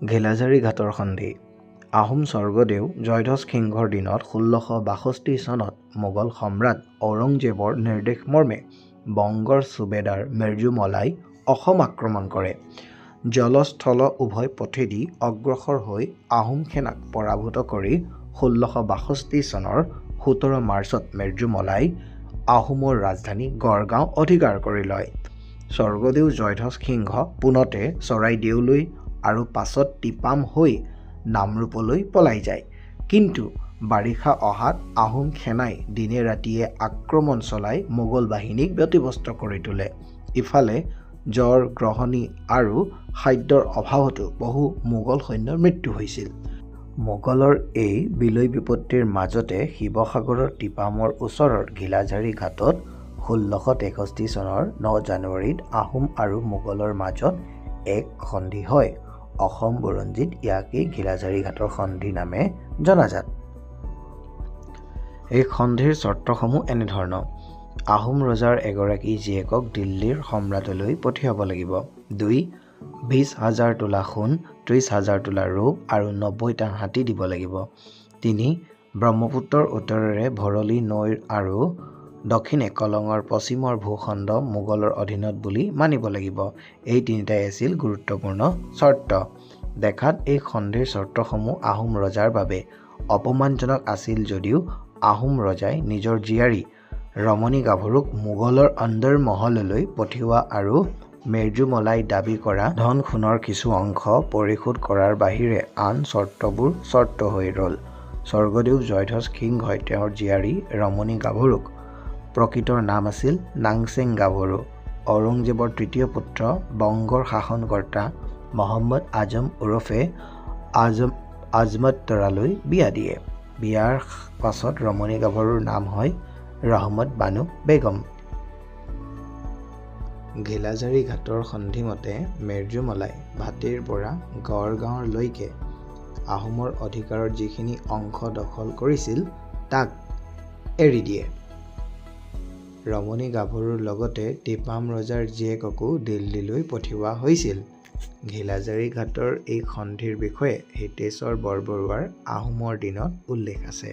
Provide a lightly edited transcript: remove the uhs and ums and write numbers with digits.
ঘিলাঝাৰী ঘাটৰ সন্ধি। আহোম স্বৰ্গদেউ জয়ধ্বজ সিংহৰ দিনত ১৬৬২ চনত মোগল সম্ৰাট ঔৰংজেবৰ নিৰ্দেশ মৰ্মে বংগৰ সুবেদাৰ মিৰ্জু মলাই অসম আক্ৰমণ কৰে। জলস্থল উভয় পথেদি অগ্ৰসৰ হৈ আহোম সেনাক পৰাভূত কৰি ১৬৬২ চনৰ ১৭ মাৰ্চত মিৰ্জু মলাই আহোমৰ ৰাজধানী গড়গাঁও অধিকাৰ কৰি লয়। স্বৰ্গদেউ জয়ধ্বজ সিংহ পোনতে চৰাইদেউলৈ আৰু পাছত টিপাম হৈ নামৰূপলৈ পলাই যায়। কিন্তু বাৰিষা অহাত আহোম সেনাই দিনে ৰাতিয়ে আক্ৰমণ চলাই মোগল বাহিনীক ব্যতিব্যস্ত কৰি তোলে। ইফালে জ্বৰ, গ্ৰহণী আৰু খাদ্যৰ অভাৱতো বহু মোগল সৈন্যৰ মৃত্যু হৈছিল। মোগলৰ এই বিলৈ বিপত্তিৰ মাজতে শিৱসাগৰৰ টিপামৰ ওচৰৰ ঘিলাঝাৰী ঘাটত ১৬৬৩ চনৰ ৯ জানুৱাৰীত আহোম আৰু মোগলৰ মাজত এক সন্ধি হয়। অসম বুৰঞ্জীত ইয়াকেই ঘিলাঝাৰী ঘাটৰ সন্ধি নামে জনাজাত। এই সন্ধিৰ চৰ্তসমূহ এনেধৰণৰ: আহোম ৰজাৰ এগৰাকী জীয়েকক দিল্লীৰ সম্ৰাটলৈ পঠিয়াব লাগিব। ২. ২০,০০০ তোলা সোণ, ৩০,০০০ তোলা ৰূপ আৰু ৯০টা হাতী দিব লাগিব। ৩. ব্ৰহ্মপুত্ৰৰ উত্তৰেৰে ভৰলী নৈৰ আৰু দক্ষিণে কলঙৰ পশ্চিমৰ ভূখণ্ড মোগলৰ অধীনত বুলি মানিব লাগিব। এই তিনিটাই আছিল গুৰুত্বপূৰ্ণ চৰ্ত। দেখাত এই সন্ধিৰ চৰ্তসমূহ আহোম ৰজাৰ বাবে অপমানজনক আছিল যদিও আহোম ৰজাই নিজৰ জীয়াৰী ৰমণী গাভৰুক মোগলৰ অন্দৰমহললৈ পঠিওৱা আৰু মিৰ্জু মলাই দাবী কৰা ধন-সোণৰ কিছু অংশ পৰিশোধ কৰাৰ বাহিৰে আন চৰ্তবোৰ চৰ্ত হৈ ৰ'ল। স্বৰ্গদেউ জয়ধ্বজ সিংহই তেওঁৰ জীয়াৰী ৰমণী গাভৰুক, প্ৰকৃতৰ নাম আছিল নাংচেং গাভৰু, ঔৰংজেবৰ তৃতীয় পুত্ৰ বংগৰ শাসনকৰ্তা মহম্মদ আজম ওৰফে আজমত-তৰালৈ বিয়া দিয়ে। বিয়াৰ পাছত ৰমণী গাভৰুৰ নাম হয় ৰহমত বানু বেগম। ঘিলাঝাৰী ঘাটৰ সন্ধিমতে মিৰ্জু মলাই ভাটিৰ পৰা গড়গাঁৱলৈকে আহোমৰ অধিকাৰৰ যিখিনি অংশ দখল কৰিছিল তাক এৰি দিয়ে। ৰমণী গাভৰুৰ লগতে টিপাম ৰজাৰ জীয়েককো দিল্লীলৈ পঠিওৱা হৈছিল। ঘিলাঝাৰী ঘাটৰ এই সন্ধিৰ বিষয়ে হিতেশ্বৰ বৰবৰুৱাৰ আহোমৰ দিনত উল্লেখ আছে।